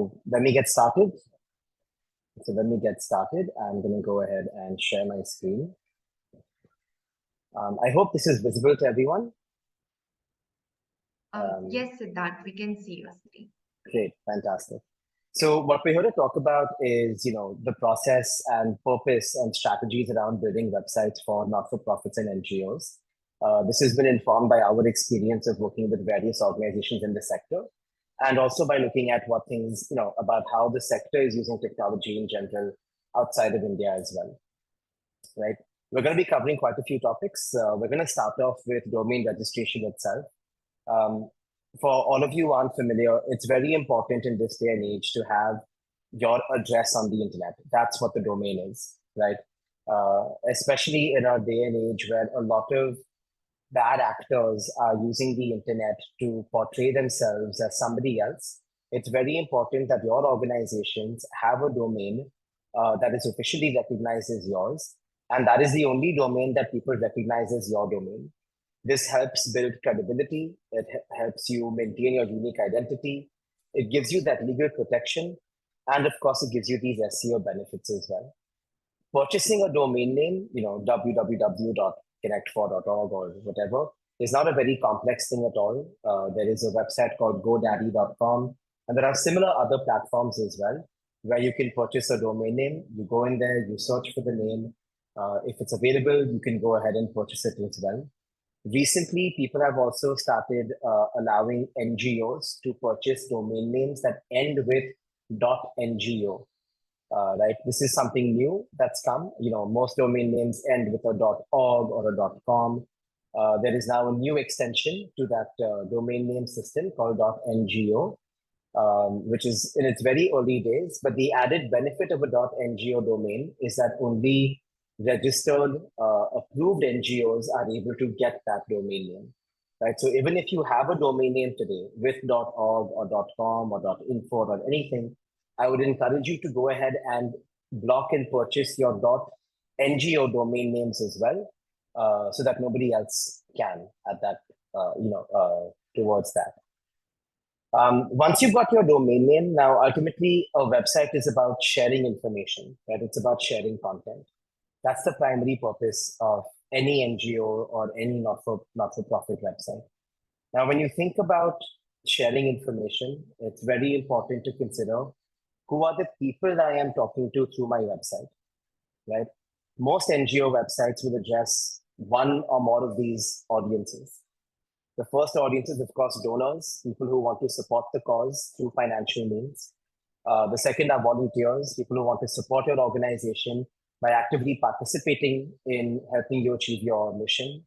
So let me get started. I'm going to go ahead and share my screen. I hope this is visible to everyone. Yes, Siddharth, we can see your screen. Great, fantastic. So what we're here to talk about is, the process and purpose and strategies around building websites for not-for-profits and NGOs. This has been informed by our experience of working with various organizations in the sector, and also by looking at what things, about how the sector is using technology in general outside of India as well, right? We're going to be covering quite a few topics. We're going to start off with domain registration itself. For all of you who aren't familiar, it's very important in this day and age to have your address on the internet. That's what the domain is, right? Especially in our day and age where a lot of bad actors are using the internet to portray themselves as somebody else. It's very important that your organizations have a domain that is officially recognized as yours. And that is the only domain that people recognize as your domain. This helps build credibility. It helps you maintain your unique identity. It gives you that legal protection. And of course, it gives you these SEO benefits as well. Purchasing a domain name, www.connectfor.org or whatever, is not a very complex thing at all. There is a website called godaddy.com, and there are similar other platforms as well, where you can purchase a domain name. You go in there, you search for the name. If it's available, you can go ahead and purchase it as well. Recently, people have also started allowing NGOs to purchase domain names that end with .ngo. Right, this is something new that's come. Most domain names end with a .org or a .com. There is now a new extension to that domain name system called .ngo, which is in its very early days. But the added benefit of a .ngo domain is that only registered, approved NGOs are able to get that domain name, right? So even if you have a domain name today with .org or .com or .info or anything, I would encourage you to go ahead and block and purchase your .ngo domain names as well, so that nobody else can at that, towards that. Once you've got your domain name, now ultimately a website is about sharing information, right? It's about sharing content. That's the primary purpose of any NGO or any not-for-profit website. Now, when you think about sharing information, it's very important to consider who are the people that I am talking to through my website, right? Most NGO websites will address one or more of these audiences. The first audience is, of course, donors, people who want to support the cause through financial means. The second are volunteers, people who want to support your organization by actively participating in helping you achieve your mission.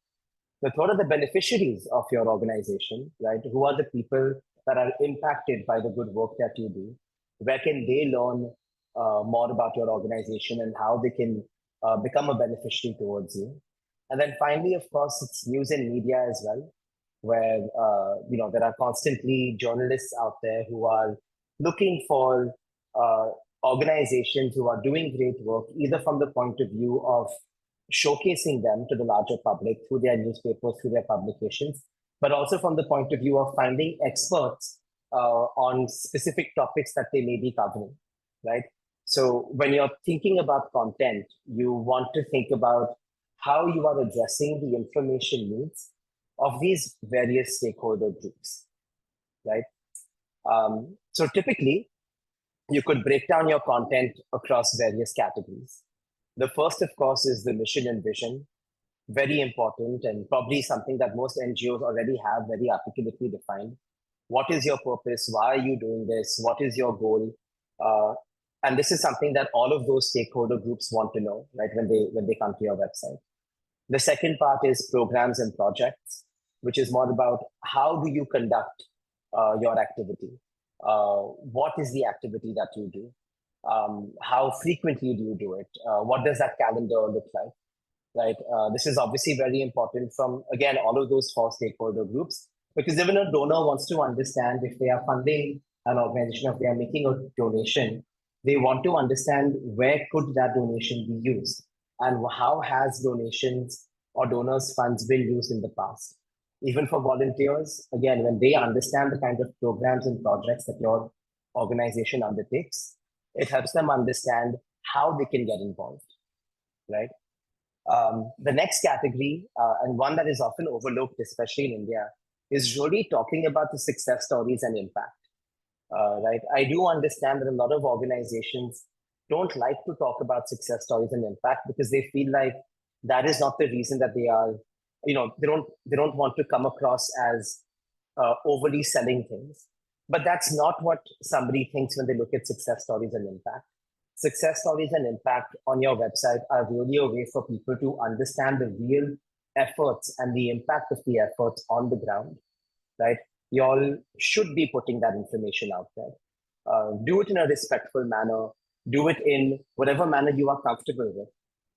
The third are the beneficiaries of your organization, right? Who are the people that are impacted by the good work that you do? Where can they learn more about your organization and how they can become a beneficiary towards you? And then finally, of course, it's news and media as well, where there are constantly journalists out there who are looking for organizations who are doing great work, either from the point of view of showcasing them to the larger public through their newspapers, through their publications, but also from the point of view of finding experts on specific topics that they may be covering, right? So when you're thinking about content, you want to think about how you are addressing the information needs of these various stakeholder groups, right? So typically, you could break down your content across various categories. The first, of course, is the mission and vision. Very important and probably something that most NGOs already have very articulately defined. What is your purpose? Why are you doing this? What is your goal? And this is something that all of those stakeholder groups want to know, right, when they come to your website. The second part is programs and projects, which is more about how do you conduct your activity? What is the activity that you do? How frequently do you do it? What does that calendar look like? Right? This is obviously very important from, again, all of those four stakeholder groups, because even a donor wants to understand if they are funding an organization, if they are making a donation, they want to understand where could that donation be used and how has donations or donors' funds been used in the past. Even for volunteers, again, when they understand the kind of programs and projects that your organization undertakes. It helps them understand how they can get involved, right? The next category, and one that is often overlooked, especially in India, is really talking about the success stories and impact, right? I do understand that a lot of organizations don't like to talk about success stories and impact because they feel like that is not the reason that they are, they don't want to come across as overly selling things. But that's not what somebody thinks when they look at success stories and impact. Success stories and impact on your website are really a way for people to understand the real efforts and the impact of the efforts on the ground, right? You all should be putting that information out there. Do it in a respectful manner. Do it in whatever manner you are comfortable with.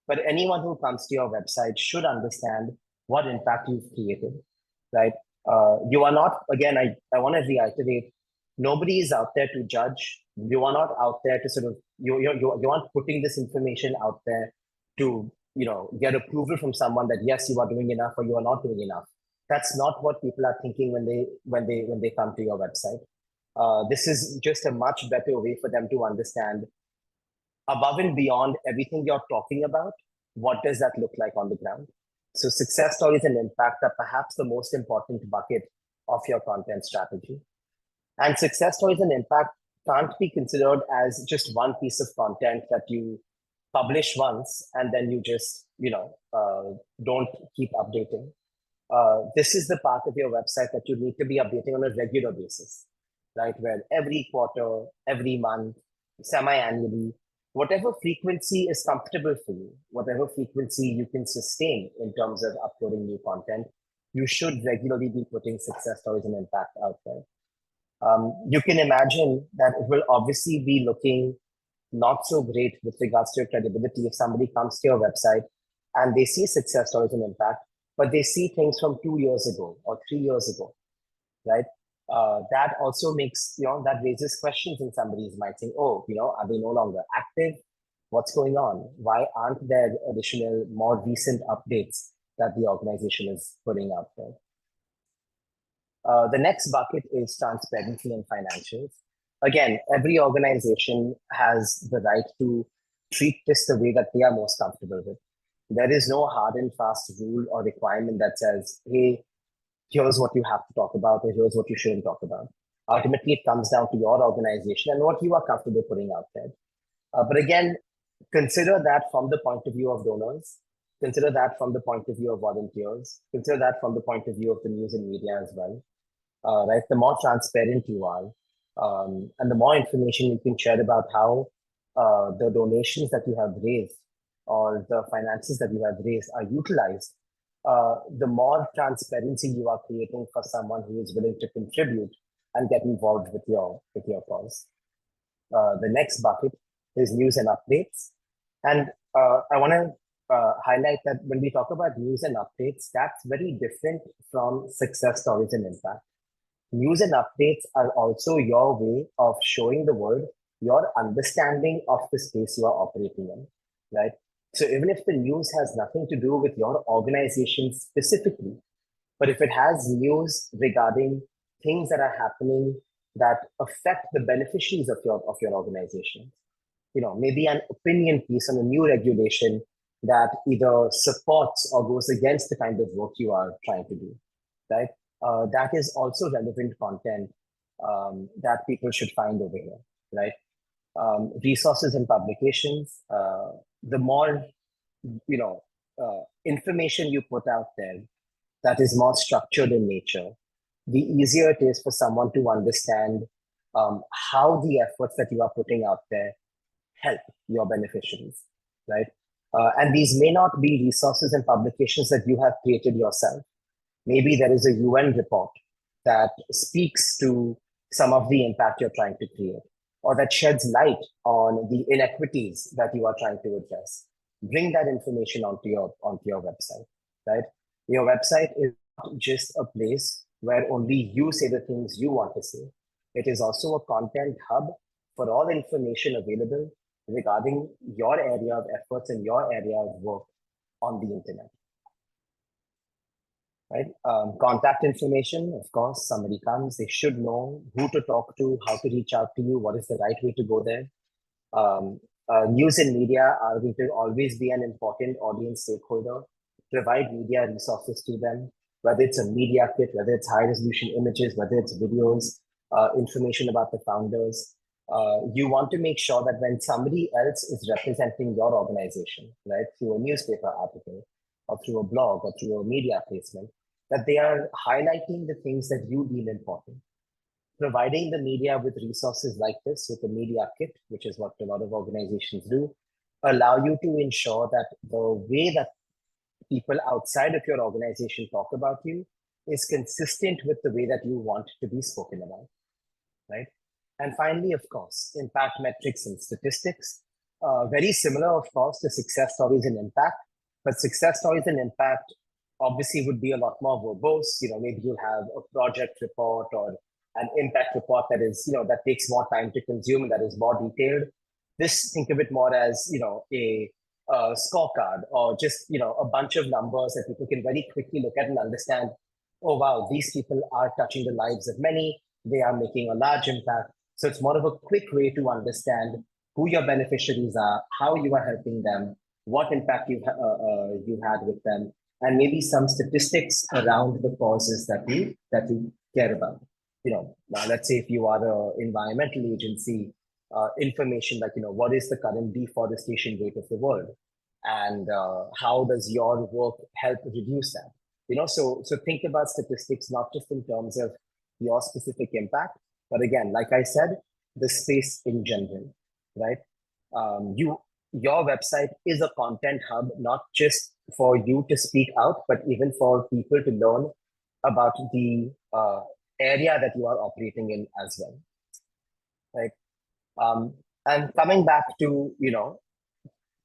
But anyone who comes to your website should understand what impact you've created, right? You are not, again, I want to reiterate, nobody is out there to judge. You are not out there to sort of, you aren't putting this information out there to, get approval from someone that, yes, you are doing enough or you are not doing enough. That's not what people are thinking when they come to your website. This is just a much better way for them to understand, above and beyond everything you're talking about, what does that look like on the ground? So success stories and impact are perhaps the most important bucket of your content strategy. And success stories and impact can't be considered as just one piece of content that you publish once and then you just, don't keep updating. This is the part of your website that you need to be updating on a regular basis, right? Where every quarter, every month, semi-annually, whatever frequency is comfortable for you, whatever frequency you can sustain in terms of uploading new content, you should regularly be putting success stories and impact out there. You can imagine that it will obviously be looking not so great with regards to your credibility if somebody comes to your website and they see success stories and impact, but they see things from 2 years ago or 3 years ago, right? That also makes, that raises questions in somebody's mind saying, oh, are they no longer active? What's going on? Why aren't there additional, more recent updates that the organization is putting out there? The next bucket is transparency and financials. Again, every organization has the right to treat this the way that they are most comfortable with. There is no hard and fast rule or requirement that says, hey, here's what you have to talk about, or here's what you shouldn't talk about. Ultimately, it comes down to your organization and what you are comfortable putting out there. But again, consider that from the point of view of donors, consider that from the point of view of volunteers, consider that from the point of view of the news and media as well. Right? The more transparent you are, and the more information you can share about how the donations that you have raised or the finances that you have raised are utilized, the more transparency you are creating for someone who is willing to contribute and get involved with your cause. The next bucket is news and updates. And I want to highlight that when we talk about news and updates, that's very different from success stories and impact. News and updates are also your way of showing the world your understanding of the space you are operating in, right? So even if the news has nothing to do with your organization specifically, but if it has news regarding things that are happening that affect the beneficiaries of your organization, maybe an opinion piece on a new regulation that either supports or goes against the kind of work you are trying to do, right? That is also relevant content that people should find over here, right? Resources and publications, the more, information you put out there that is more structured in nature, the easier it is for someone to understand how the efforts that you are putting out there help your beneficiaries, right? And these may not be resources and publications that you have created yourself. Maybe there is a UN report that speaks to some of the impact you're trying to create, or that sheds light on the inequities that you are trying to address. Bring that information onto your website, right? Your website is not just a place where only you say the things you want to say. It is also a content hub for all information available regarding your area of efforts and your area of work on the internet. right? Contact information, of course, somebody comes, they should know who to talk to, how to reach out to you, what is the right way to go there. News and media are going to always be an important audience stakeholder. Provide media resources to them, whether it's a media kit, whether it's high resolution images, whether it's videos, information about the founders. You want to make sure that when somebody else is representing your organization, right, through a newspaper article or through a blog or through a media placement, that they are highlighting the things that you deem important. Providing the media with resources like this, with a media kit, which is what a lot of organizations do, allow you to ensure that the way that people outside of your organization talk about you is consistent with the way that you want to be spoken about, right? And finally, of course, impact metrics and statistics. Very similar, of course, to success stories and impact, but success stories and impact obviously would be a lot more verbose. Maybe you'll have a project report or an impact report that is, that takes more time to consume, that is more detailed. This, think of it more as, a scorecard or just, a bunch of numbers that people can very quickly look at and understand, oh, wow, these people are touching the lives of many, they are making a large impact. So it's more of a quick way to understand who your beneficiaries are, how you are helping them, what impact you had with them, and maybe some statistics around the causes that you care about. Let's say if you are an environmental agency, information like, what is the current deforestation rate of the world? And how does your work help reduce that? So think about statistics, not just in terms of your specific impact, but again, like I said, the space in general, right? Your website is a content hub, not just for you to speak out, but even for people to learn about the area that you are operating in as well, right? And coming back to,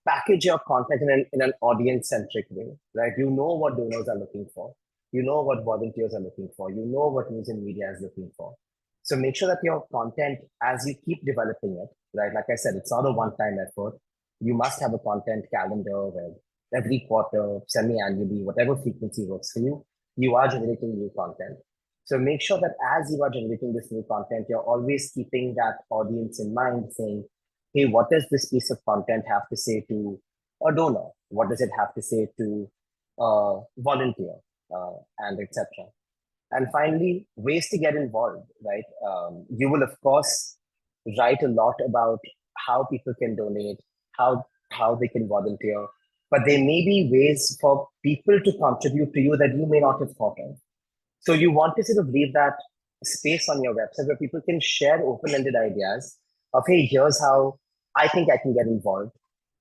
package your content in an audience-centric way, right? You know what donors are looking for. You know what volunteers are looking for. You know what news and media is looking for. So make sure that your content, as you keep developing it, right? Like I said, it's not a one-time effort. You must have a content calendar where every quarter, semi-annually, whatever frequency works for you, you are generating new content. So make sure that as you are generating this new content, you're always keeping that audience in mind, saying, hey, what does this piece of content have to say to a donor? What does it have to say to a volunteer, and etc. And finally, ways to get involved, right? You will, of course, write a lot about how people can donate, how they can volunteer, but there may be ways for people to contribute to you that you may not have thought of. So you want to sort of leave that space on your website where people can share open-ended ideas of, hey, here's how I think I can get involved.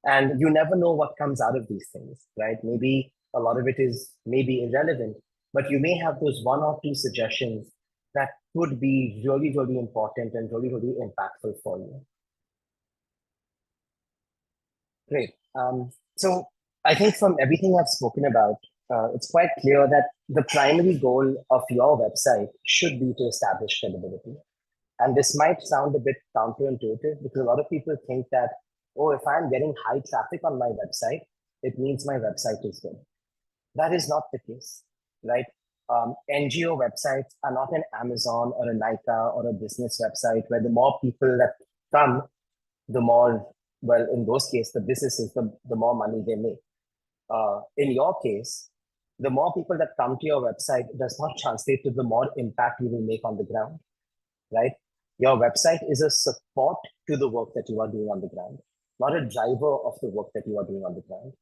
And you never know what comes out of these things, right? Maybe a lot of it is maybe irrelevant, but you may have those one or two suggestions that could be really, really important and really, really impactful for you. Great. So I think from everything I've spoken about, it's quite clear that the primary goal of your website should be to establish credibility. And this might sound a bit counterintuitive because a lot of people think that, oh, if I'm getting high traffic on my website, it means my website is good. That is not the case, right? NGO websites are not an Amazon or a Nika or a business website where the more people that come, the more, well, in those cases, the businesses, the more money they make. In your case, the more people that come to your website does not translate to the more impact you will make on the ground, right? Your website is a support to the work that you are doing on the ground, not a driver of the work that you are doing on the ground.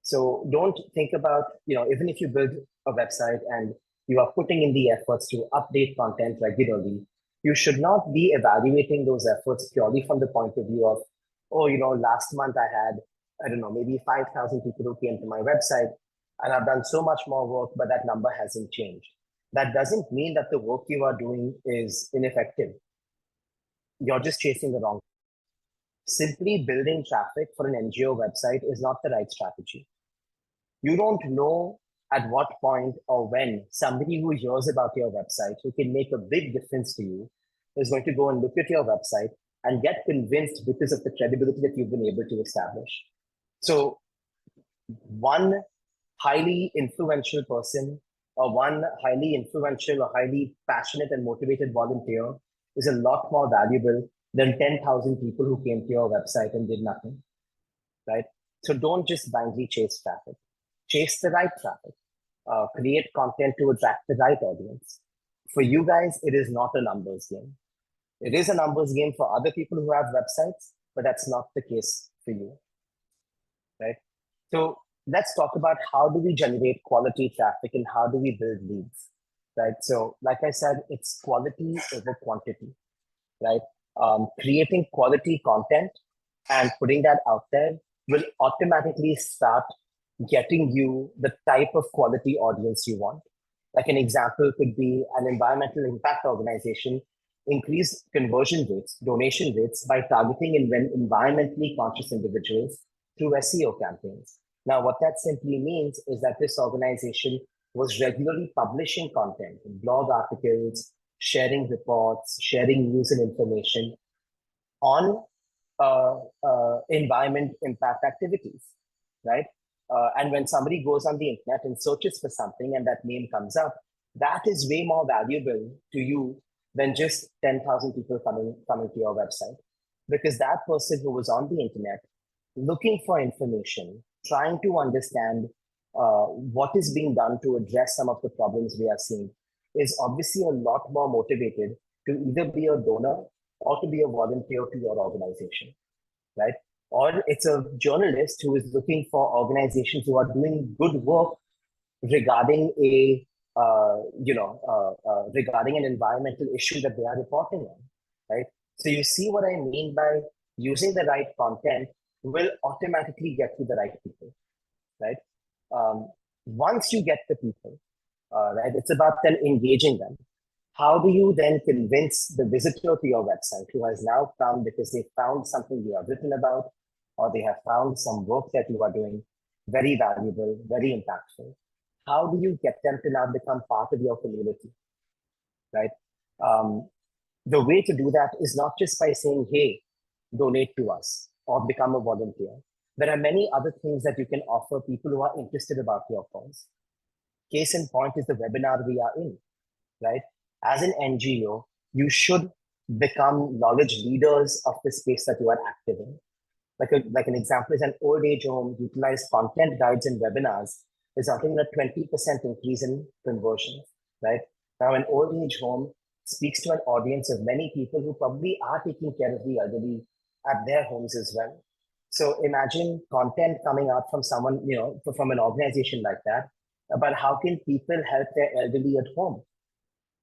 So don't think about, even if you build a website and you are putting in the efforts to update content regularly, you should not be evaluating those efforts purely from the point of view of, oh, last month I had, I don't know, maybe 5,000 people who came to my website and I've done so much more work, but that number hasn't changed. That doesn't mean that the work you are doing is ineffective. You're just chasing the wrong. Simply building traffic for an NGO website is not the right strategy. You don't know at what point or when somebody who hears about your website, who can make a big difference to you, is going to go and look at your website and get convinced because of the credibility that you've been able to establish. So one highly influential person one highly influential or highly passionate and motivated volunteer is a lot more valuable than 10,000 people who came to your website and did nothing, right? So don't just blindly chase traffic. Chase the right traffic. Create content to attract the right audience. For you guys, it is not a numbers game. It is a numbers game for other people who have websites, but that's not the case for you, right? So let's talk about how do we generate quality traffic and how do we build leads, right? So like I said, it's quality over quantity, right? Creating quality content and putting that out there will automatically start getting you the type of quality audience you want. Like an example could be an environmental impact organization increase conversion rates, donation rates by targeting environmentally conscious individuals through SEO campaigns. Now, what that simply means is that this organization was regularly publishing content, blog articles, sharing reports, sharing news and information on environment impact activities, right? And when somebody goes on the internet and searches for something and that name comes up, that is way more valuable to you than just 10,000 people coming to your website. Because that person who was on the internet looking for information, trying to understand what is being done to address some of the problems we are seeing, is obviously a lot more motivated to either be a donor or to be a volunteer to your organization, right? Or it's a journalist who is looking for organizations who are doing good work regarding regarding an environmental issue that they are reporting on, right? So you see what I mean by using the right content will automatically get to the right people, right? Once you get the people, right, it's about then engaging them. How do you then convince the visitor to your website who has now come because they found something you have written about, or they have found some work that you are doing very valuable, very impactful? How do you get them to now become part of your community, right? The way to do that is not just by saying, hey, donate to us or become a volunteer. There are many other things that you can offer people who are interested about your cause. Case in point is the webinar we are in, right? As an NGO, you should become knowledge leaders of the space that you are active in. Like an example is an old age home utilized content guides and webinars, resulting in a 20% increase in conversion, right? Now, an old age home speaks to an audience of many people who probably are taking care of the elderly at their homes as well. So imagine content coming out from someone, from an organization like that, about how can people help their elderly at home,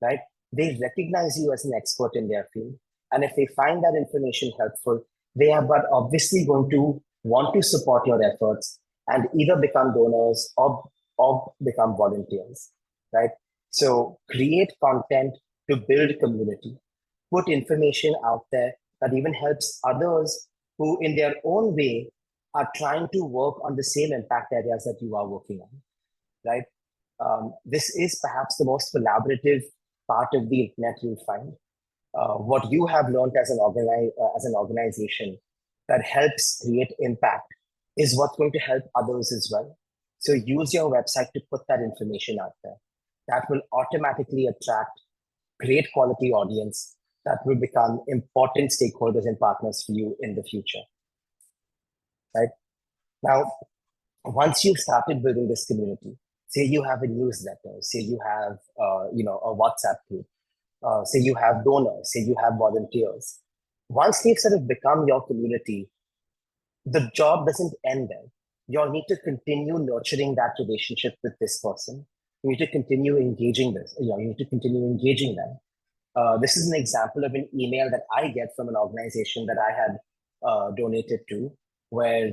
right? They recognize you as an expert in their field. And if they find that information helpful, they are but obviously going to want to support your efforts and either become donors or become volunteers, right? So create content to build community, put information out there that even helps others who in their own way are trying to work on the same impact areas that you are working on, right? This is perhaps the most collaborative part of the internet you'll find. What you have learned as an organization that helps create impact is what's going to help others as well. So use your website to put that information out there. That will automatically attract great quality audience that will become important stakeholders and partners for you in the future, right? Now, once you've started building this community, say you have a newsletter, say you have a WhatsApp group, say you have donors, say you have volunteers. Once they've sort of become your community, the job doesn't end there. You'll need to continue nurturing that relationship with this person. You need to continue engaging you need to continue engaging them. This is an example of an email that I get from an organization that I had donated to, where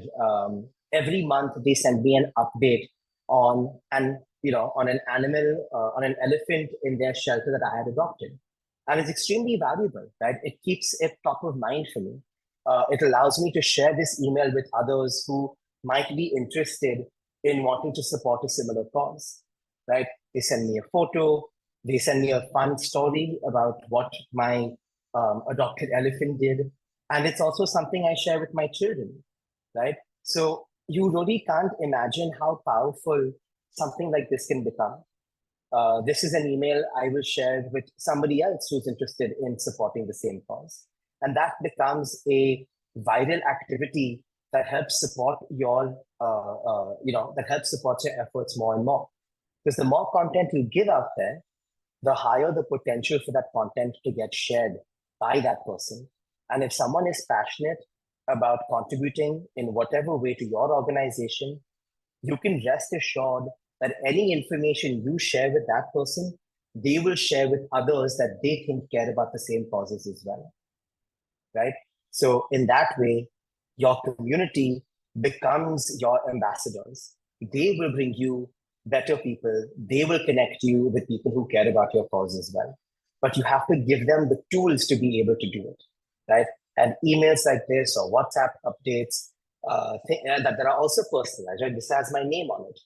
every month they send me an update on an animal, on an elephant in their shelter that I had adopted. And it's extremely valuable, right? It keeps it top of mind for me. It allows me to share this email with others who might be interested in wanting to support a similar cause, right? They send me a photo, they send me a fun story about what my adopted elephant did. And it's also something I share with my children, right? So you really can't imagine how powerful something like this can become. This is an email I will share with somebody else who's interested in supporting the same cause. And that becomes a viral activity that helps support your, that helps support your efforts more and more. Because the more content you give out there, the higher the potential for that content to get shared by that person. And if someone is passionate about contributing in whatever way to your organization, you can rest assured that any information you share with that person, they will share with others that they think care about the same causes as well, right? So in that way, your community becomes your ambassadors. They will bring you better people. They will connect you with people who care about your cause as well. But you have to give them the tools to be able to do it, right? And emails like this or WhatsApp updates that are also personalized, right? This has my name on it.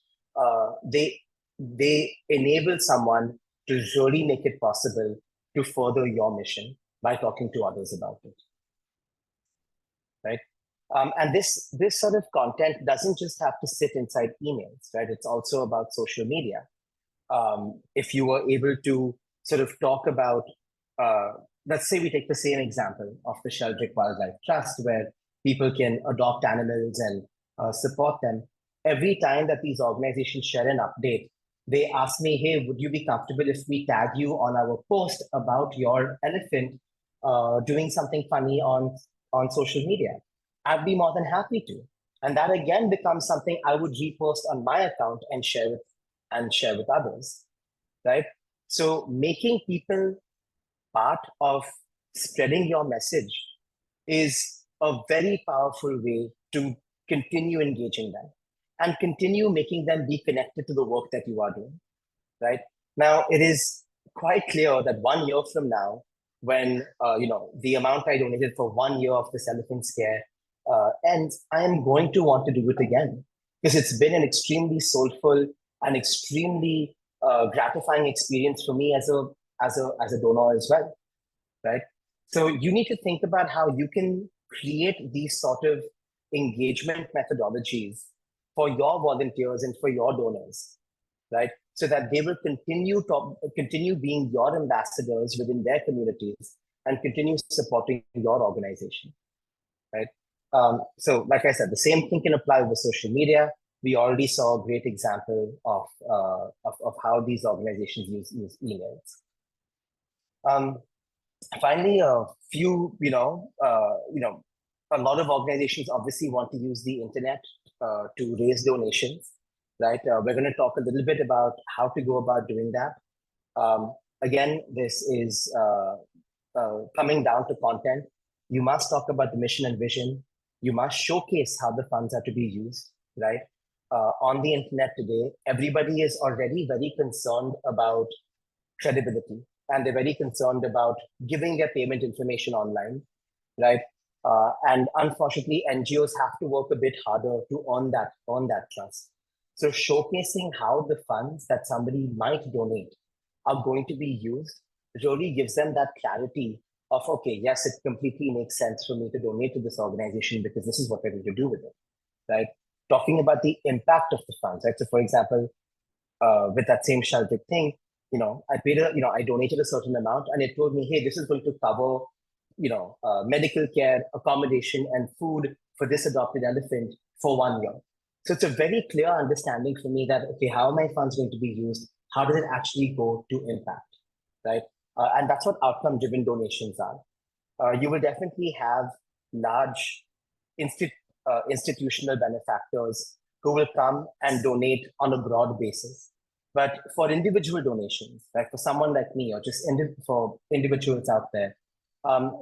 They enable someone to really make it possible to further your mission by talking to others about it, right? And this sort of content doesn't just have to sit inside emails, right? It's also about social media. If you were able to sort of talk about, let's say we take the same example of the Sheldrick Wildlife Trust, where people can adopt animals and support them. Every time that these organizations share an update, they ask me, hey, would you be comfortable if we tag you on our post about your elephant doing something funny on social media? I'd be more than happy to. And that again becomes something I would repost on my account and share with others, right? So making people part of spreading your message is a very powerful way to continue engaging them and continue making them be connected to the work that you are doing, right? Now, it is quite clear that 1 year from now, when the amount I donated for 1 year of this elephant scare ends, I am going to want to do it again, because it's been an extremely soulful and extremely gratifying experience for me as a donor as well, right? So you need to think about how you can create these sort of engagement methodologies for your volunteers and for your donors, right? So that they will continue being your ambassadors within their communities and continue supporting your organization, right? So like I said, the same thing can apply with social media. We already saw a great example of how these organizations use emails. Finally, a lot of organizations obviously want to use the internet to raise donations, right? We're going to talk a little bit about how to go about doing that. Again, this is coming down to content. You must talk about the mission and vision. You must showcase how the funds are to be used, right? On the internet today, everybody is already very concerned about credibility, and they're very concerned about giving their payment information online, right? And unfortunately, NGOs have to work a bit harder to earn that trust. So showcasing how the funds that somebody might donate are going to be used really gives them that clarity of, okay, yes, it completely makes sense for me to donate to this organization because this is what we're going to do with it, right? Talking about the impact of the funds, right? So for example, with that same Sheldrick thing, I donated a certain amount and it told me, hey, this is going to cover, medical care, accommodation, and food for this adopted elephant for 1 year. So it's a very clear understanding for me that, okay, how are my funds going to be used? How does it actually go to impact, right? And that's what outcome-driven donations are. You will definitely have large institutional benefactors who will come and donate on a broad basis. But for individual donations, like for someone like me, or just for individuals out there,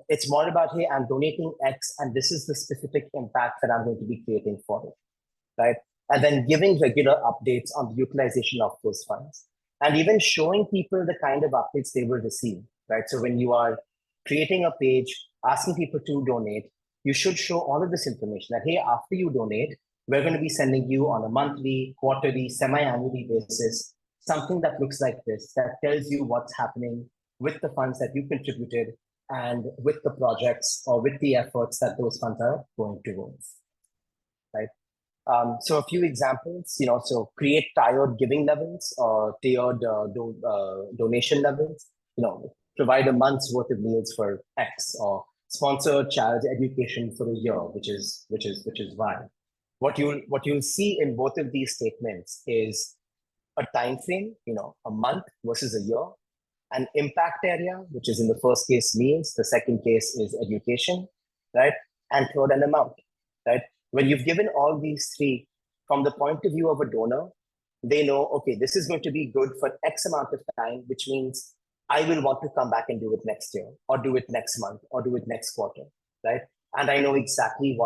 it's more about, hey, I'm donating X, and this is the specific impact that I'm going to be creating for it, right? And then giving regular updates on the utilization of those funds, and even showing people the kind of updates they will receive, right? So when you are creating a page, asking people to donate, you should show all of this information that, hey, after you donate, we're going to be sending you on a monthly, quarterly, semi-annually basis something that looks like this, that tells you what's happening with the funds that you contributed and with the projects or with the efforts that those funds are going towards, right? So a few examples, so create tiered giving levels or tiered donation levels, provide a month's worth of meals for X, or sponsor child education for a year, which is Y. What you'll see in both of these statements is a time frame, a month versus a year, an impact area, which is in the first case meals, the second case is education, right? And third, an amount, right? When you've given all these three, from the point of view of a donor, they know, okay, this is going to be good for X amount of time, which means I will want to come back and do it next year, or do it next month, or do it next quarter, right? And I know exactly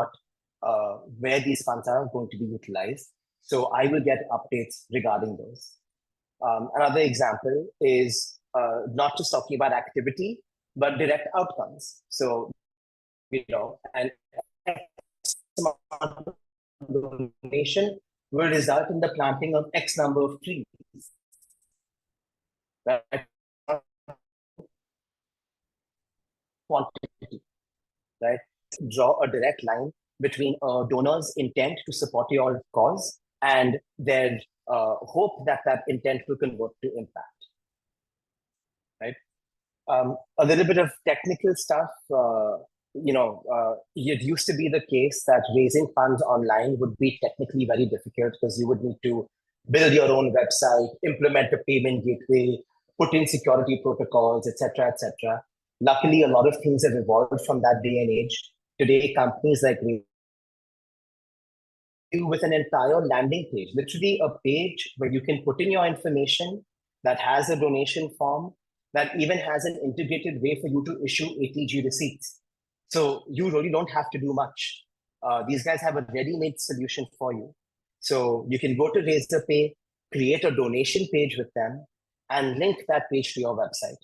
where these funds are going to be utilized. So I will get updates regarding those. Another example is not just talking about activity, but direct outcomes. So, an donation will result in the planting of X number of trees. Right? Quantity, right? Draw a direct line between a donor's intent to support your cause and their hope that intent will convert to impact. Right? A little bit of technical stuff. It used to be the case that raising funds online would be technically very difficult because you would need to build your own website, implement a payment gateway, put in security protocols, etc., etc. Luckily, a lot of things have evolved from that day and age. Today, companies like with an entire landing page, literally a page where you can put in your information that has a donation form, that even has an integrated way for you to issue ATG receipts. So you really don't have to do much. These guys have a ready-made solution for you. So you can go to Razorpay, create a donation page with them, and link that page to your website,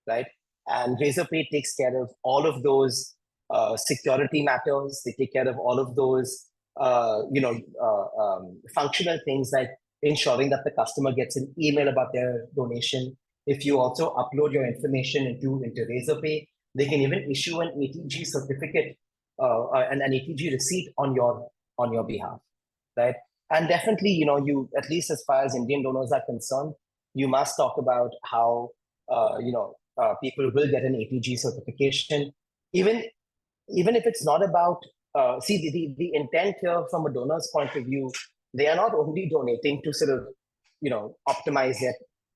right? And Razorpay takes care of all of those security matters. They take care of all of those functional things like ensuring that the customer gets an email about their donation. If you also upload your information into Razorpay, they can even issue an ATG certificate and an ATG receipt on your behalf, right? And definitely, you, at least as far as Indian donors are concerned, you must talk about how people will get an ATG certification, even if it's not about the intent here from a donor's point of view. They are not only donating to sort of optimize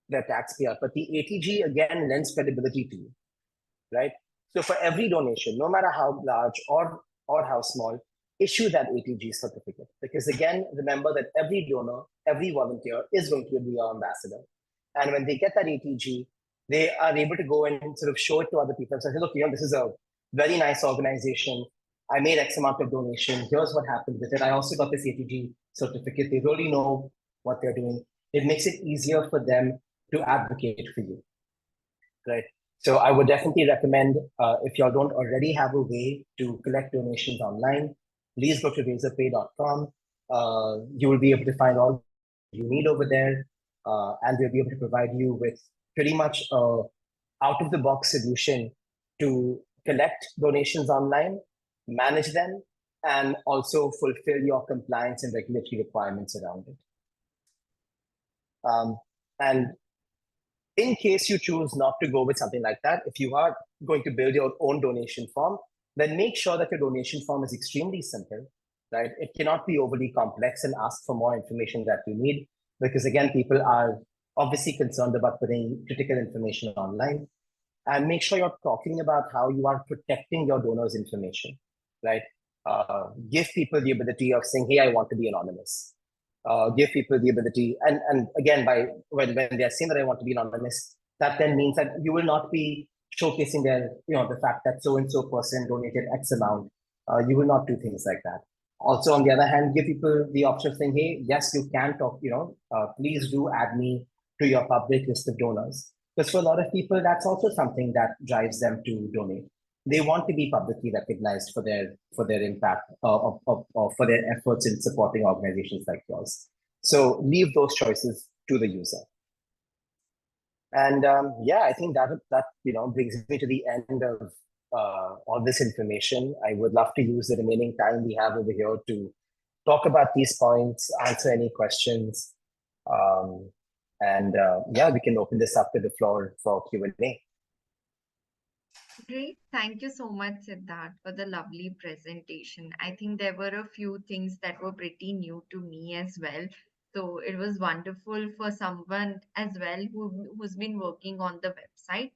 their tax payout, but the ATG again lends credibility to you, right? So for every donation, no matter how large or how small, issue that ATG certificate, because again, remember that every donor, every volunteer is going to be your ambassador, and when they get that ATG, they are able to go and sort of show it to other people and say, look, this is a very nice organization. I made X amount of donation. Here's what happened with it. I also got this ATG certificate. They really know what they're doing. It makes it easier for them to advocate for you, right? So I would definitely recommend, if y'all don't already have a way to collect donations online, please go to razorpay.com. You will be able to find all you need over there, and we'll be able to provide you with pretty much a out-of-the-box solution to collect donations online, manage them, and also fulfill your compliance and regulatory requirements around it. And in case you choose not to go with something like that, if you are going to build your own donation form, then make sure that your donation form is extremely simple, right? It cannot be overly complex and ask for more information that you need, because again, people are obviously concerned about putting critical information online. And make sure you're talking about how you are protecting your donors' information, right? Give people the ability of saying, hey, I want to be anonymous. Give people the ability, and again, when they're saying that I want to be anonymous, that then means that you will not be showcasing the fact that so-and-so person donated X amount. You will not do things like that. Also, on the other hand, give people the option of saying, hey, yes, you can talk, please do add me to your public list of donors. Because for a lot of people, that's also something that drives them to donate. They want to be publicly recognized for their impact or for their efforts in supporting organizations like yours. So leave those choices to the user. And I think that brings me to the end of all this information. I would love to use the remaining time we have over here to talk about these points, answer any questions. Yeah, we can open this up to the floor for Q&A. Great. Thank you so much, Siddharth, for the lovely presentation. I think there were a few things that were pretty new to me as well. So it was wonderful for someone as well who's been working on the website.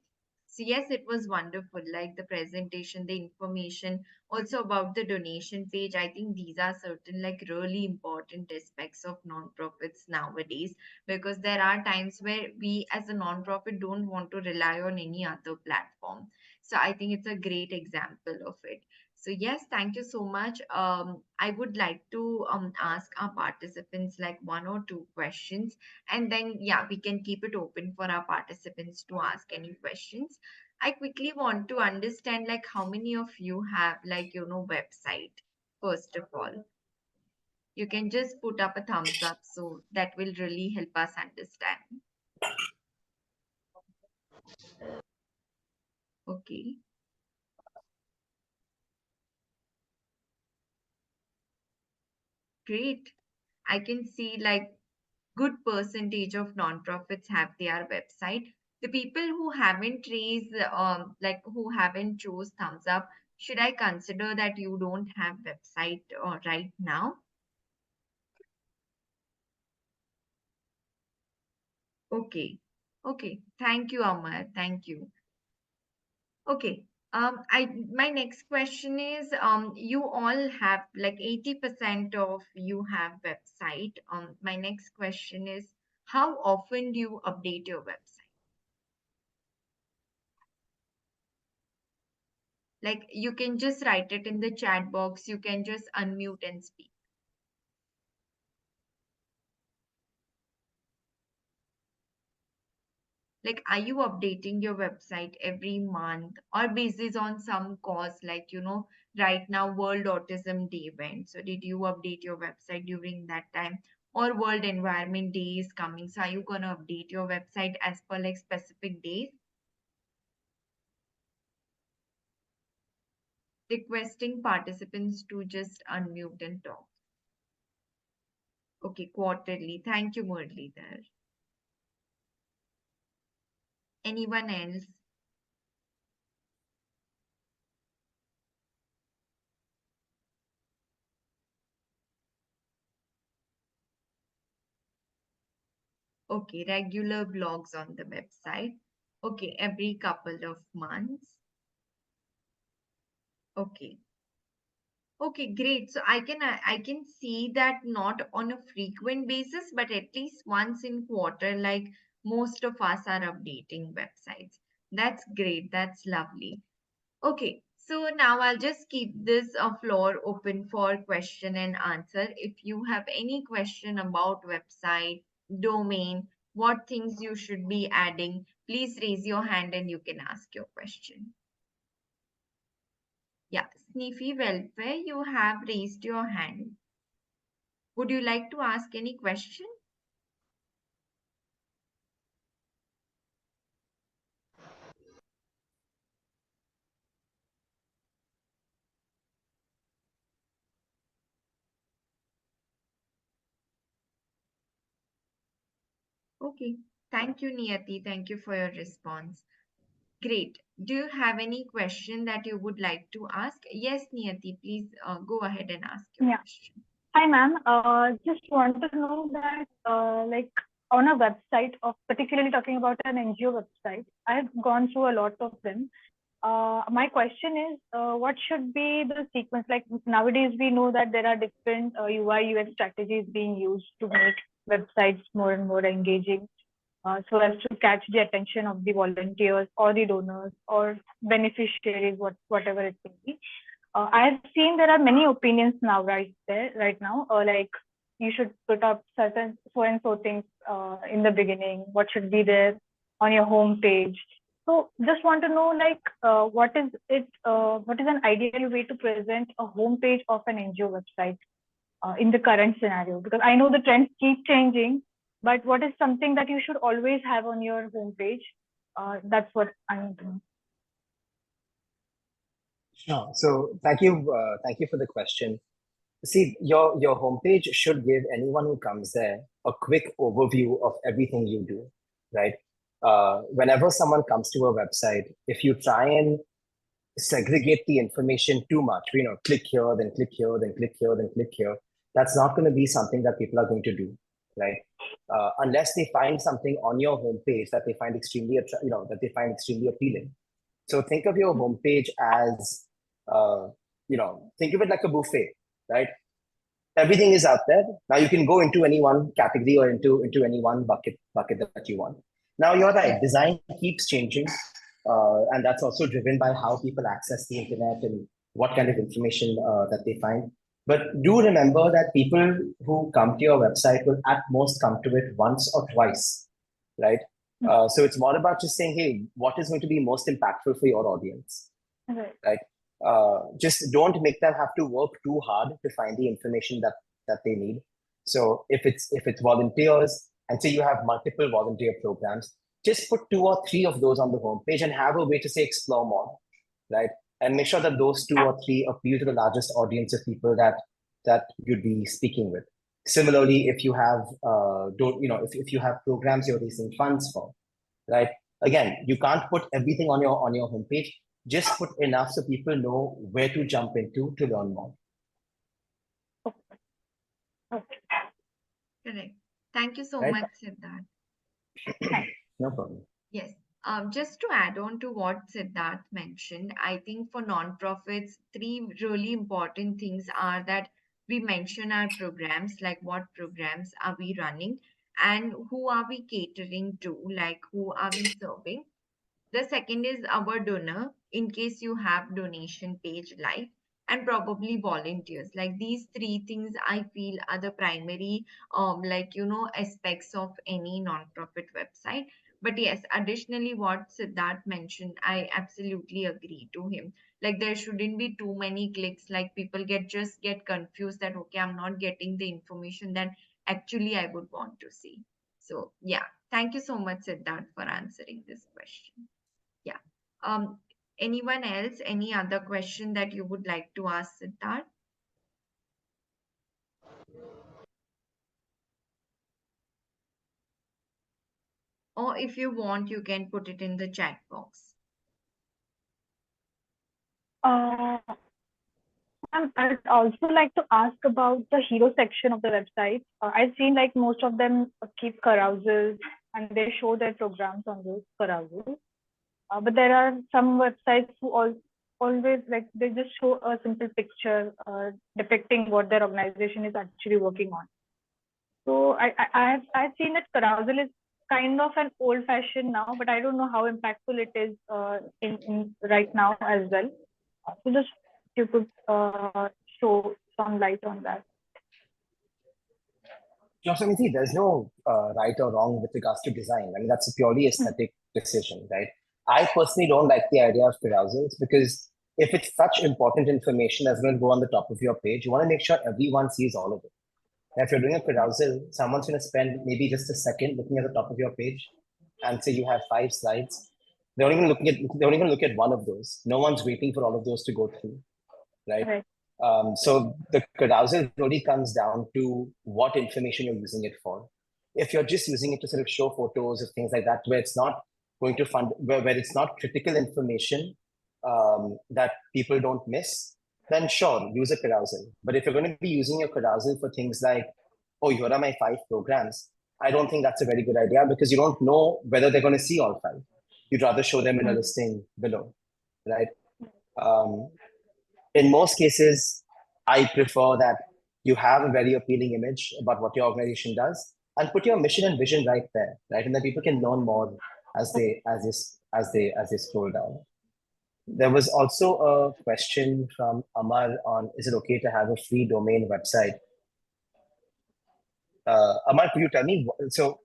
So yes, it was wonderful, like the presentation, the information, also about the donation page. I think these are certain like really important aspects of nonprofits nowadays, because there are times where we as a nonprofit don't want to rely on any other platform. So I think it's a great example of it. So yes, thank you so much. I would like to ask our participants like one or two questions, and then yeah, we can keep it open for our participants to ask any questions. I quickly want to understand like how many of you have like website. First of all, you can just put up a thumbs up, so that will really help us understand. Okay, great. I can see like good percentage of nonprofits have their website. The people who haven't raised, like who haven't chose thumbs up, should I consider that you don't have website right now? Okay. Okay. Thank you, Amar. Thank you. Okay. My next question is, you all have like 80% of you have website. My next question is, how often do you update your website? Like you can just write it in the chat box, you can just unmute and speak. Like, are you updating your website every month or basis on some cause, like, right now World Autism Day went. So did you update your website during that time? Or World Environment Day is coming. So are you gonna update your website as per like specific days? Requesting participants to just unmute and talk. Okay, quarterly. Thank you, Murli. Anyone else? Okay, regular blogs on the website. Okay, every couple of months. Okay. Okay, great. So I can see that not on a frequent basis, but at least once in quarter, like most of us are updating websites. That's great. That's lovely. Okay, so now I'll just keep this floor open for question and answer. If you have any question about website, domain, what things you should be adding, please raise your hand and you can ask your question. Yeah, Sniffy Welfare, you have raised your hand. Would you like to ask any question? Okay, thank you, Niyati. Thank you for your response. Great. Do you have any question that you would like to ask? Yes, Niyati, please go ahead and ask your Yeah. question. Hi, ma'am. Just want to know that, like, on a website of particularly talking about an NGO website, I have gone through a lot of them. My question is, what should be the sequence? Like nowadays, we know that there are different UI UX strategies being used to make websites more and more engaging, so as to catch the attention of the volunteers or the donors or beneficiaries, whatever it may be. I have seen there are many opinions now, right now. Like you should put up certain so and so things in the beginning. What should be there on your home page? So just want to know, like, what is it? What is an ideal way to present a homepage of an NGO website in the current scenario? Because I know the trends keep changing, but what is something that you should always have on your homepage? That's what I want to know. Sure. So thank you for the question. See, your homepage should give anyone who comes there a quick overview of everything you do, right? Whenever someone comes to a website, if you try and segregate the information too much, click here, then click here, then click here, then click here, that's not going to be something that people are going to do, right? Unless they find something on your homepage that they find extremely appealing. So think of your homepage as, think of it like a buffet, right? Everything is out there. Now you can go into any one category or into any one bucket that you want. Now you're right, design keeps changing, and that's also driven by how people access the internet and what kind of information that they find. But do remember that people who come to your website will at most come to it once or twice, right? So it's more about just saying, hey, what is going to be most impactful for your audience, right? Just don't make them have to work too hard to find the information that they need. So if it's volunteers, and say you have multiple volunteer programs, just put 2 or 3 of those on the homepage and have a way to say explore more, right? And make sure that those 2 or 3 appeal to the largest audience of people that you'd be speaking with. Similarly, if you have if you have programs you're raising funds for, right? Again, you can't put everything on your homepage. Just put enough so people know where to jump into to learn more. Correct. Thank you so much, Siddharth. No problem. Yes. Just to add on to what Siddharth mentioned, I think for nonprofits, 3 really important things are that we mention our programs, like what programs are we running and who are we catering to, like who are we serving. The second is our donor, in case you have donation page live, and probably volunteers. Like these 3 things I feel are the primary aspects of any nonprofit website. But yes, additionally what Siddharth mentioned, I absolutely agree to him. Like there shouldn't be too many clicks, like people get confused that okay, I'm not getting the information that actually I would want to see. So yeah, thank you so much, Siddharth, for answering this question. Yeah. Anyone else, any other question that you would like to ask Siddharth? Or if you want, you can put it in the chat box. I'd also like to ask about the hero section of the website. I've seen like most of them keep carousels and they show their programs on those carousels. But there are some websites who always like they just show a simple picture depicting what their organization is actually working on. So I've seen that carousel is kind of an old fashioned now, but I don't know how impactful it is in right now as well. So just if you could show some light on that. So, there's no right or wrong with regards to design. I mean, that's a purely aesthetic decision, right? I personally don't like the idea of carousels because if it's such important information that's going to go on the top of your page, you want to make sure everyone sees all of it. Now, if you're doing a carousel, someone's going to spend maybe just a second looking at the top of your page and say you have 5 slides. They don't even look at one of those. No one's waiting for all of those to go through, right? So the carousel really comes down to what information you're using it for. If you're just using it to sort of show photos of things like that, where it's not going to where it's not critical information that people don't miss, then sure, use a carousel. But if you're going to be using your carousel for things like, oh, here are my 5 programs, I don't think that's a very good idea because you don't know whether they're going to see all 5. You'd rather show them in a listing below, right? In most cases, I prefer that you have a very appealing image about what your organization does and put your mission and vision right there, right? And then people can learn more as they scroll down. There was also a question from Amar on, is it okay to have a free domain website? Amar, could you tell me, so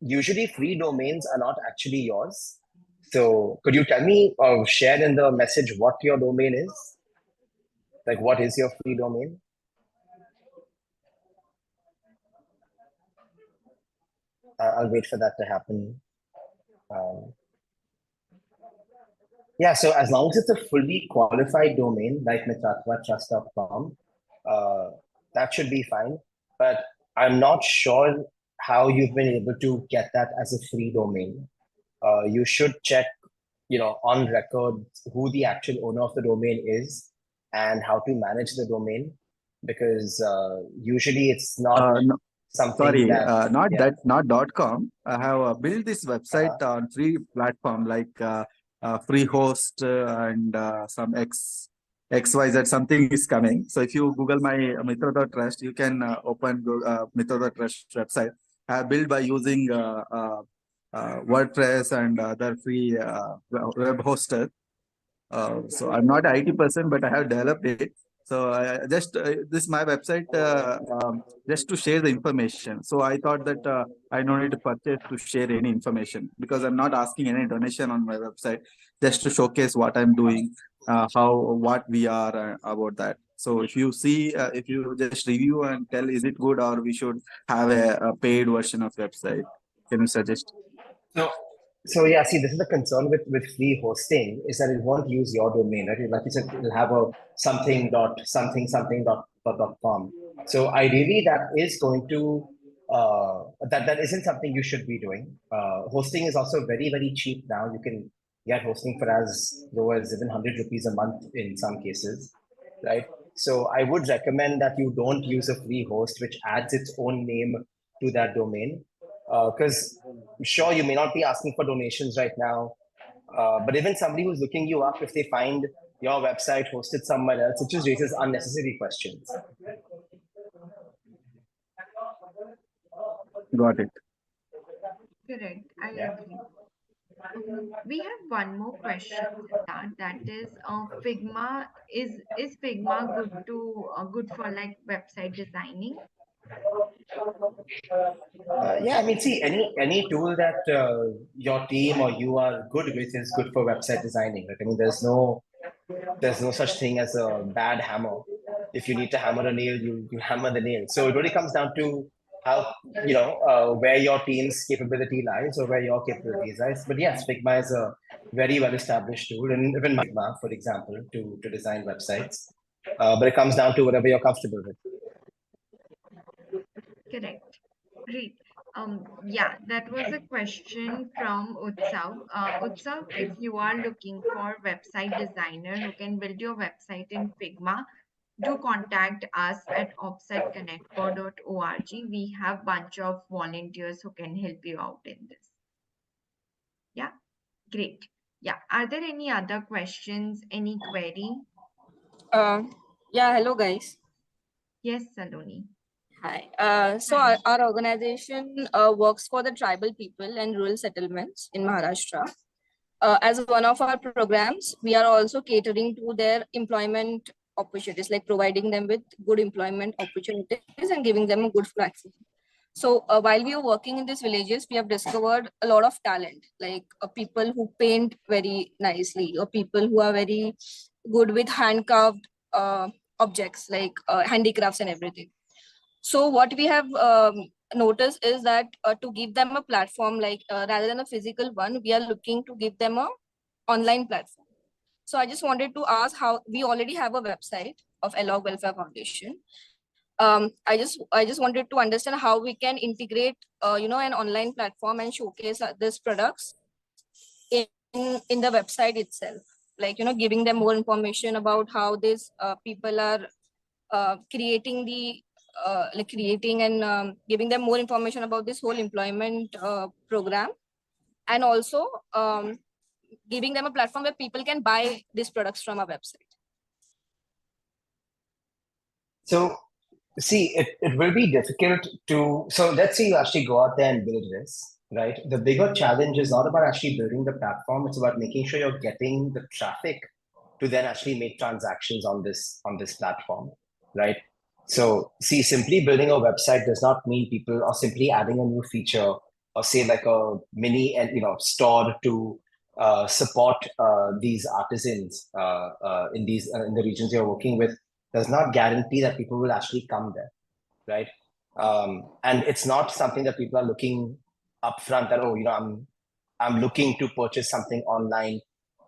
usually free domains are not actually yours. So could you tell me or share in the message what your domain is? Like, what is your free domain? I'll wait for that to happen. Yeah, so as long as it's a fully qualified domain like mitratvatrust.com, that should be fine. But I'm not sure how you've been able to get that as a free domain. You should check, on record who the actual owner of the domain is and how to manage the domain, because usually it's not No, something sorry, that not .com. I have built this website on free platform like free host and some XYZ, something is coming. So if you Google my Mitra.trust, you can open Mitra.trust website. I have built by using WordPress and other free web hoster. So I'm not an IT person, but I have developed it. So just this is my website just to share the information. So I thought that I don't need to purchase to share any information, because I'm not asking any donation on my website, just to showcase what I'm doing, what we are about that. So if you see, if you just review and tell, is it good or we should have a paid version of website? Can you suggest? So, so yeah, see, this is the concern with free hosting, is that it won't use your domain, right? Like you said, it'll have a something dot com. So ideally, that is going to that isn't something you should be doing. Hosting is also very cheap now. You can get hosting for as low as even 100 rupees a month in some cases, right? So I would recommend that you don't use a free host which adds its own name to that domain, because sure, you may not be asking for donations right now, but even somebody who's looking you up, if they find your website hosted somewhere else, it just raises unnecessary questions. Got it. Correct. I agree. We have one more question, Siddharth. That is, Figma is Figma good for like website designing? Yeah, I mean, see, any tool that your team or you are good with is good for website designing. Like, I mean, there's no such thing as a bad hammer. If you need to hammer a nail, you hammer the nail. So it really comes down to how, where your team's capability lies or where your capabilities lies. But yes, Figma is a very well established tool, and even Figma, for example, to design websites. But it comes down to whatever you're comfortable with. Correct. Great. Yeah, that was a question from Utsav. Utsav, if you are looking for website designer who can build your website in Figma, do contact us at ops@connectfor.org. We have bunch of volunteers who can help you out in this. Yeah, great. Yeah, are there any other questions? Any query? Yeah, hello guys. Yes, Saloni. Hi. So Hi. our organization works for the tribal people and rural settlements in Maharashtra. As one of our programs, we are also catering to their employment opportunities, like providing them with good employment opportunities and giving them a good access. So while we are working in these villages, we have discovered a lot of talent, like people who paint very nicely, or people who are very good with hand carved objects, like handicrafts and everything. So what we have noticed is that to give them a platform, like rather than a physical one, we are looking to give them a online platform. So I just wanted to ask how we already have a website of Alog Welfare Foundation. I just wanted to understand how we can integrate, an online platform and showcase these products in the website itself. Like, giving them more information about how these people are creating and giving them more information about this whole employment program, and also giving them a platform where people can buy these products from our website. So, see, it will be difficult to. So, let's say you actually go out there and build this, right? The bigger challenge is not about actually building the platform, it's about making sure you're getting the traffic to then actually make transactions on this platform, right? So, see, simply building a website does not mean people are simply adding a new feature, or say like a mini and store to support these artisans in the regions you're working with, does not guarantee that people will actually come there, right? And it's not something that people are looking upfront that, I'm looking to purchase something online.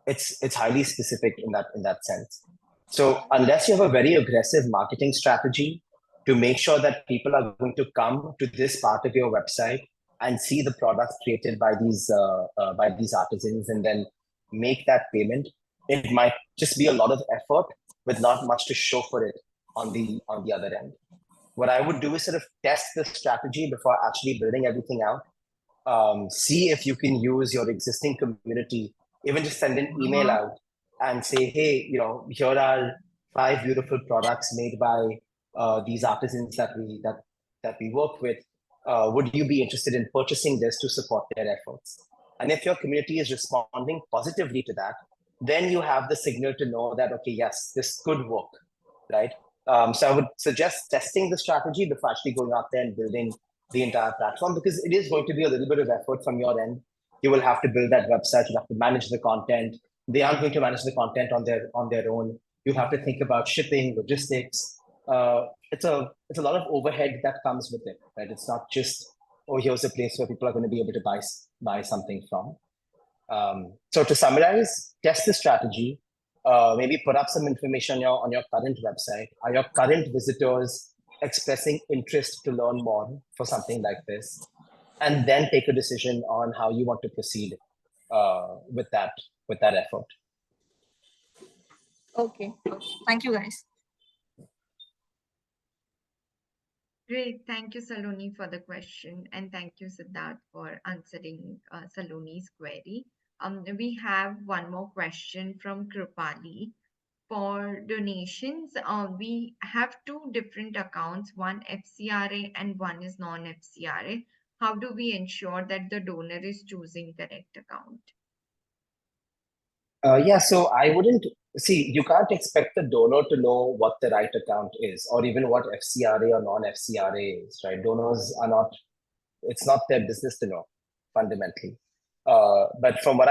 It's highly specific in that sense. So unless you have a very aggressive marketing strategy to make sure that people are going to come to this part of your website and see the products created by these artisans and then make that payment, it might just be a lot of effort with not much to show for it on the other end. What I would do is sort of test the strategy before actually building everything out. See if you can use your existing community, even just send an email out and say, hey, here are 5 beautiful products made by these artisans that we work with. Would you be interested in purchasing this to support their efforts? And if your community is responding positively to that, then you have the signal to know that, okay, yes, this could work, right? So I would suggest testing the strategy before actually going out there and building the entire platform, because it is going to be a little bit of effort from your end. You will have to build that website. You have to manage the content. They aren't going to manage the content on their own. You have to think about shipping, logistics. It's a lot of overhead that comes with it, right? It's not just, oh, here's a place where people are going to be able to buy something from. So to summarize, test the strategy. Maybe put up some information on your current website. Are your current visitors expressing interest to learn more for something like this? And then take a decision on how you want to proceed with that effort. Okay. Thank you, guys. Great. Thank you, Saloni, for the question. And thank you, Siddharth, for answering Saloni's query. We have one more question from Krupali. For donations, we have 2 different accounts, one FCRA and one is non-FCRA. How do we ensure that the donor is choosing correct account? Yeah, so I wouldn't see, you can't expect the donor to know what the right account is, or even what FCRA or non-FCRA is, right? Donors are not, it's not their business to know, fundamentally. But from what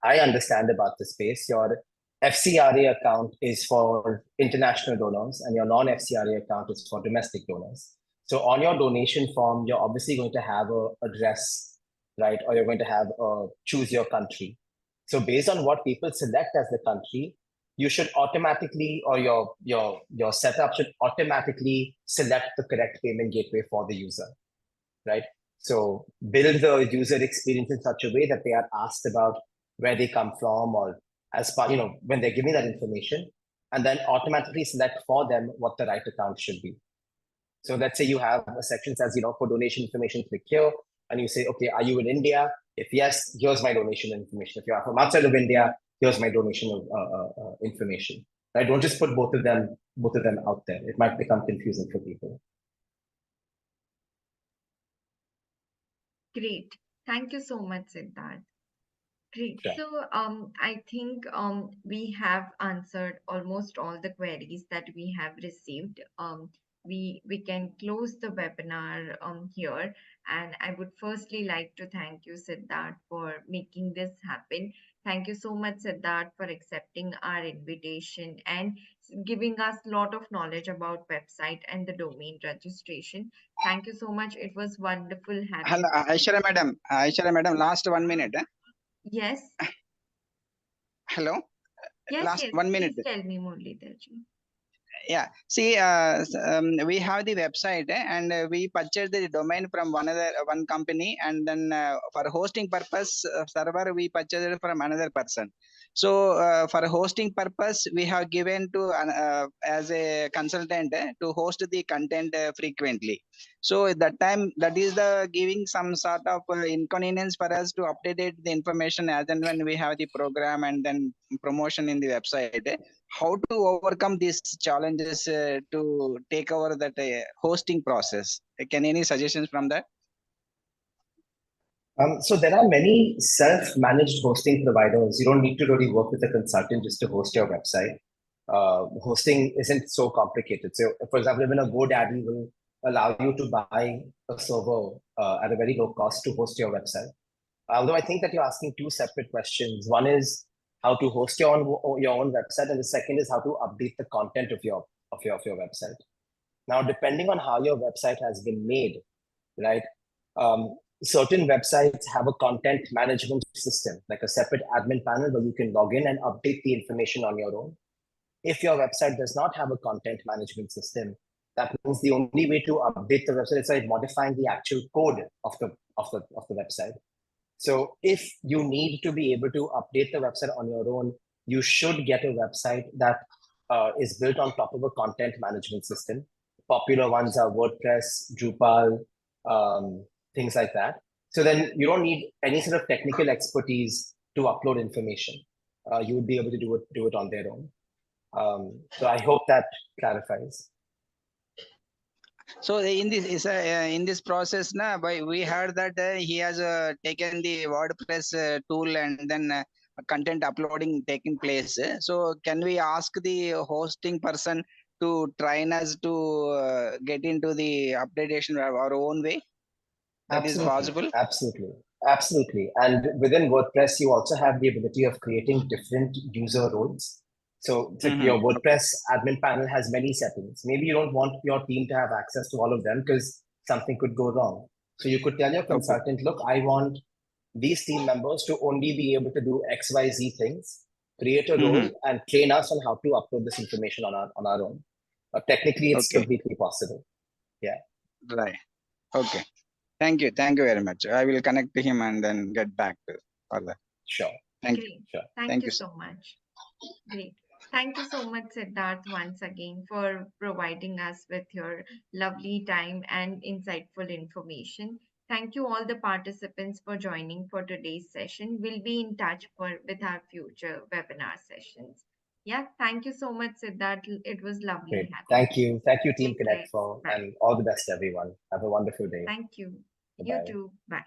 I understand about the space, your FCRA account is for international donors and your non-FCRA account is for domestic donors. So on your donation form, you're obviously going to have a address, right? Or you're going to have a choose your country. So based on what people select as the country, you should automatically, or your setup should automatically select the correct payment gateway for the user, right? So build the user experience in such a way that they are asked about where they come from, or as part, when they're giving that information, and then automatically select for them what the right account should be. So let's say you have a section that says, for donation information, click here, and you say, okay, are you in India? If yes, here's my donation information. If you are from outside of India, here's my donation information. Right? Don't just put both of them out there. It might become confusing for people. Great. Thank you so much, Siddharth. Great. Yeah. So I think we have answered almost all the queries that we have received. We can close the webinar here. And I would firstly like to thank you, Siddharth, for making this happen. Thank you so much, Siddharth, for accepting our invitation and giving us a lot of knowledge about website and the domain registration. Thank you so much. It was wonderful having Hello, Aishwarya madam, last 1 minute. Yes. Hello. Yes, last yes. 1 minute. Please tell me, Muralidharji. Yeah, see, we have the website and we purchased the domain from one company, and then for hosting purpose server we purchased it from another person. So for hosting purpose we have given to as a consultant to host the content frequently. So at that time, that is the giving some sort of inconvenience for us to update the information as and when we have the program and then promotion in the website. How to overcome these challenges to take over that hosting process? Can any suggestions from that? So there are many self-managed hosting providers. You don't need to really work with a consultant just to host your website. Hosting isn't so complicated. So, for example, even a GoDaddy will allow you to buy a server at a very low cost to host your website. Although I think that you're asking 2 separate questions. One is how to host your own website, and the second is how to update the content of your website. Now, depending on how your website has been made, right? Certain websites have a content management system, like a separate admin panel where you can log in and update the information on your own. If your website does not have a content management system, that means the only way to update the website is like modifying the actual code of the website. So if you need to be able to update the website on your own, you should get a website that is built on top of a content management system. Popular ones are WordPress, Drupal, things like that. So then you don't need any sort of technical expertise to upload information. You would be able to do it on their own. So I hope that clarifies. So in this process, we heard that he has taken the WordPress tool and then content uploading taking place. So can we ask the hosting person to train us to get into the updation our own way? That is possible? Absolutely. And within WordPress, you also have the ability of creating different user roles. So it's like your WordPress admin panel has many settings. Maybe you don't want your team to have access to all of them because something could go wrong. So you could tell your consultant, look, I want these team members to only be able to do XYZ things, create a role and train us on how to upload this information on our own. But technically, it's completely possible. Yeah. Right. Okay. Thank you very much. I will connect to him and then get back to further. Sure. Thank you. Sure. Thank you so much. Great. Thank you so much, Siddharth, once again for providing us with your lovely time and insightful information. Thank you all the participants for joining for today's session. We'll be in touch with our future webinar sessions. Yeah, thank you so much, Siddharth. It was lovely. Thank you. Thank you, Team ConnectFor, and all the best, everyone. Have a wonderful day. Thank you. Bye-bye. You too. Bye.